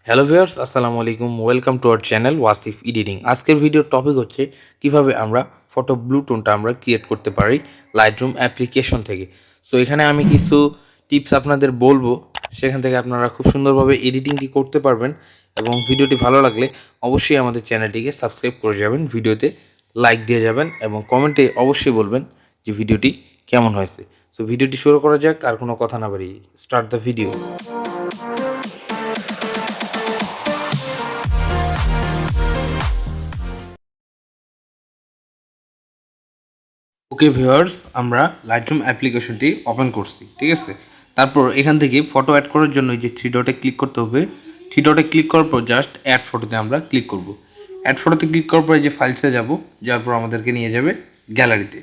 Hello viewers, আসসালামু আলাইকুম। Welcome to our channel Wasif editing. আজকের ভিডিওর টপিক হচ্ছে কিভাবে আমরা ফটো ব্লু টোনটা আমরা ক্রিয়েট করতে পারি লাইটরুম অ্যাপ্লিকেশন থেকে। সো এখানে আমি কিছু টিপস আপনাদের বলবো, সেখান থেকে আপনারা খুব সুন্দরভাবে এডিটিংটি করতে পারবেন। এবং ভিডিওটি ভালো লাগলে অবশ্যই আমাদের চ্যানেলটিকে সাবস্ক্রাইব করে যাবেন, ভিডিওতে লাইক দিয়ে যাবেন এবং কমেন্টে অবশ্যই বলবেন যে ভিডিওটি কেমন হয়েছে। সো ভিডিওটি শুরু করা যাক, আর কোনো কথা না বাড়িয়ে start the video. Okay viewers, আমরা লাইটরুম অ্যাপ্লিকেশনটি ওপেন করছি, ঠিক আছে। তারপর এখান থেকে ফটো অ্যাড করার জন্য এই যে থ্রি ডটে ক্লিক করতে হবে। থ্রি ডটে ক্লিক করার পর জাস্ট অ্যাড ফটোতে আমরা ক্লিক করব। অ্যাড ফটোতে ক্লিক করার পর এই যে ফাইলসে যাব, যাওয়ার পর আমাদেরকে নিয়ে যাবে গ্যালারিতে।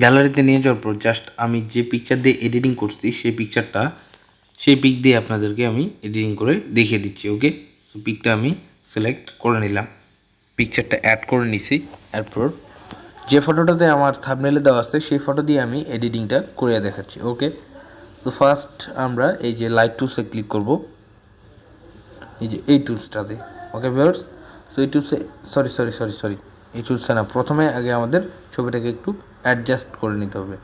গ্যালারিতে নিয়ে যাওয়ার পর জাস্ট আমি যে পিকচার দিয়ে এডিটিং করছি সেই পিক দিয়ে আপনাদেরকে আমি এডিটিং করে দেখিয়ে দিচ্ছি। ওকে, সো পিকটা আমি সিলেক্ট করে নিলাম, পিকচারটা অ্যাড করে নিছি। এরপর যে ফটোটাতে আমার থাম্বনেলে দেওয়া আছে সেই ফটো দিয়ে আমি এডিটিংটা করে দেখাচ্ছি। ওকে, সো ফার্স্ট আমরা এই যে লাইট টুলসে ক্লিক করব, এই যে এই টুলসটাতে। ওকে ভিউয়ার্স, সো এই টুলসে সরি এই টুলসে না, প্রথমে আগে আমাদের ছবিটাকে একটু অ্যাডজাস্ট করে নিতে হবে।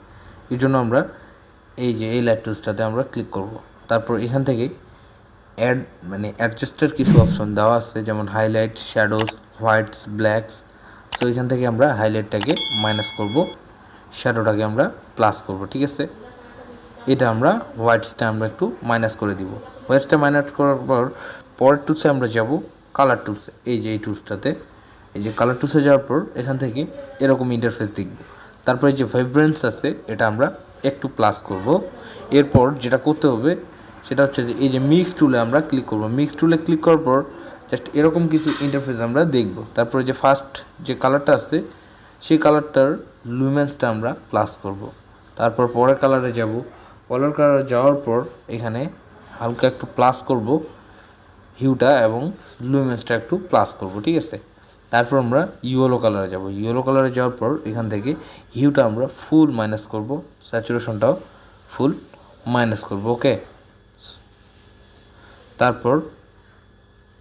এই জন্য আমরা এই যে এই লাইট টুলসটাতে আমরা ক্লিক করব। তারপর এখান থেকে অ্যাডজাস্টের কিছু অপশন দেওয়া আছে, যেমন highlight, shadows, whites, blacks. So এখান থেকে আমরা হাইলাইটটাকে মাইনাস করব, শ্যাডোটাকে আমরা প্লাস করব, ঠিক আছে। এটা আমরা হোয়াইটসটা আমরা একটু মাইনাস করে দিব। হোয়াইটসটা মাইনাস করার পর পরের টুলসে আমরা যাব কালার টুলসে। এই যে এই টুলসটাতে, এই যে কালার টুলসে যাওয়ার পর এখান থেকে এরকম ইন্টারফেস দেখব। তারপরে যে ভাইব্রেন্স আছে এটা আমরা একটু প্লাস করব। এরপর যেটা করতে হবে সেটা হচ্ছে যে এই যে মিক্স টুলে আমরা ক্লিক করব। মিক্স টুলে ক্লিক করার পর জাস্ট এরকম কিছু ইন্টারফেস আমরা দেখব। তারপরে যে ফার্স্ট যে কালারটা আছে সেই কালারটার লুমেন্সটা আমরা প্লাস করব। তারপর পরের কালারে যাব। পরের কালারে যাওয়ার পর এখানে হালকা একটু প্লাস করব হিউটা এবং লুমেন্সটা একটু প্লাস করব, ঠিক আছে। তারপর আমরা ইয়েলো কালারে যাব। ইয়েলো কালারে যাওয়ার পর এখান থেকে হিউটা আমরা ফুল মাইনাস করব, স্যাচুরেশনটাও ফুল মাইনাস করব। ওকে, তারপর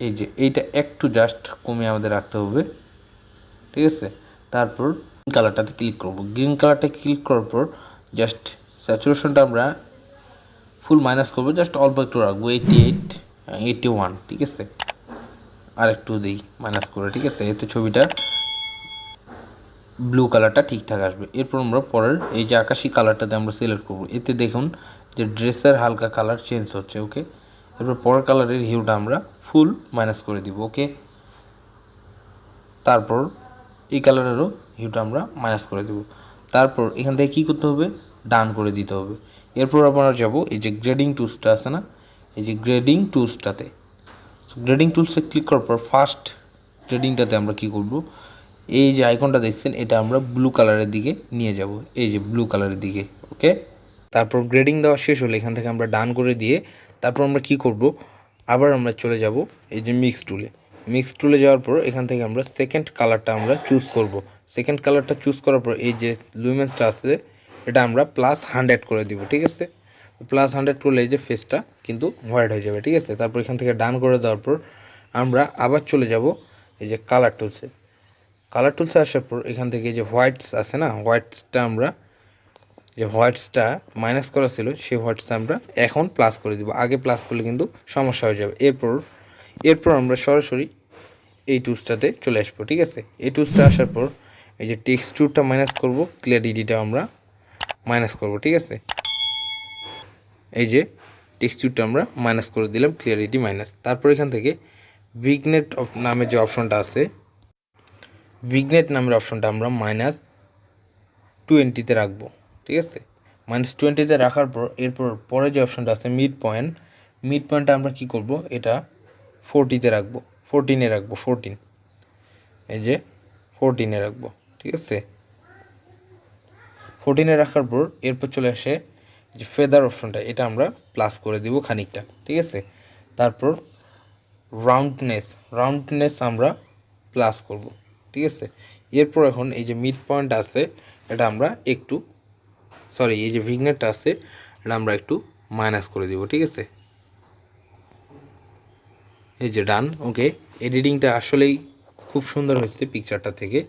এই যে এইটা একটু জাস্ট কমিয়ে আমাদের রাখতে হবে, ঠিক আছে। তারপর কালারটাতে ক্লিক করব। গ্রিন কালারটা ক্লিক করার পর জাস্ট স্যাচুরেশনটা আমরা ফুল মাইনাস করব, জাস্ট অল্প একটু রাখবো, 88 81, ঠিক আছে। আর একটু দিই মাইনাস করে, ঠিক আছে। এতে ছবিটা ব্লু কালারটা ঠিকঠাক আসবে। এরপর আমরা পরের এই যে আকাশি কালারটাতে আমরা সিলেক্ট করব। এতে দেখুন যে ড্রেসের হালকা কালার চেঞ্জ হচ্ছে। ওকে, এরপর পরের কালারের হিউটা আমরা ফুল মাইনাস করে দিব। ওকে, তারপর এই কালারেরও হিউটা আমরা মাইনাস করে দেব। তারপর এখান থেকে কী করতে হবে, ডান করে দিতে হবে। এরপর আমরা যাব এই যে গ্রেডিং টুলসটা আছে না, এই যে গ্রেডিং টুলসটাতে। গ্রেডিং টুলসে ক্লিক করার পর ফার্স্ট গ্রেডিংটাতে আমরা কি করব, এই যে আইকনটা দেখছেন এটা আমরা ব্লু কালারের দিকে নিয়ে যাব, এই যে ব্লু কালারের দিকে। ওকে, তারপর গ্রেডিং দেওয়া শেষ হলে এখান থেকে আমরা ডান করে দিয়ে তারপর আমরা কি করব, আবার আমরা চলে যাব এই যে মিক্স টুলে। মিক্স টুলে যাওয়ার পর এখান থেকে আমরা সেকেন্ড কালারটা আমরা চুজ করব। সেকেন্ড কালারটা চুজ করার পর এই যে লুমেন্সটা আছে এটা আমরা +100 করে দিব, ঠিক আছে। +100 করলে এই যে ফেসটা কিন্তু হোয়াইট হয়ে যাবে, ঠিক আছে। তারপর এখান থেকে ডান করে দেওয়ার পর আমরা আবার চলে যাব এই যে কালার টুলসে। কালার টুলসে আসার পর এখান থেকে যে হোয়াইটস আছে না, হোয়াইটসটা মাইনাস করা ছিল সেই হোয়াইটসটা আমরা এখন প্লাস করে দিব। আগে প্লাস করলে কিন্তু সমস্যা হয়ে যাবে। এরপর আমরা সরাসরি এই টুলসটাতে চলে আসবো, ঠিক আছে। এই টুলসটা আসার পর এই যে টেক্সচারটা মাইনাস করব, ক্লিয়ারিটিটা আমরা মাইনাস করব, ঠিক আছে। এই যে টেক্সচারটা আমরা মাইনাস করে দিলাম, ক্লিয়ারিটি মাইনাস। তারপর এখান থেকে ভিগনেট নামের যে অপশনটা আছে, ভিগনেট নামের অপশনটা আমরা -20-তে রাখবো, ঠিক আছে। -20-তে রাখার পর এরপর পরে যে অপশনটা আছে মিড পয়েন্টটা আমরা কি করব, এটা 40-তে রাখবো, 14-এ রাখবো, 14, এই যে 14-এ রাখবো, ঠিক আছে। 14-এ রাখার পর এরপর চলে আসে যে ফেদার অপশনটা, এটা আমরা প্লাস করে দিব খানিকটা, ঠিক আছে। তারপর রাউন্ডনেস আমরা প্লাস করব, ঠিক আছে। এরপর এখন এই যে মিড পয়েন্ট আছে এটা আমরা একটু এই যে ভিগনেটটা আছে এটা আমরা একটু মাইনাস করে দিব, ঠিক আছে। এই যে ডান। ওকে, এডিটিংটা আসলেই খুব সুন্দর হয়েছে পিকচারটা থেকে।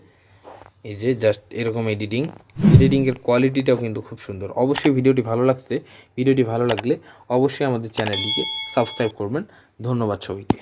এই যে জাস্ট এরকম এডিটিংয়ের কোয়ালিটিটাও কিন্তু খুব সুন্দর। অবশ্যই ভিডিওটি ভালো লাগছে। ভিডিওটি ভালো লাগলে অবশ্যই আমাদের চ্যানেলটিকে সাবস্ক্রাইব করবেন। ধন্যবাদ সবাইকে।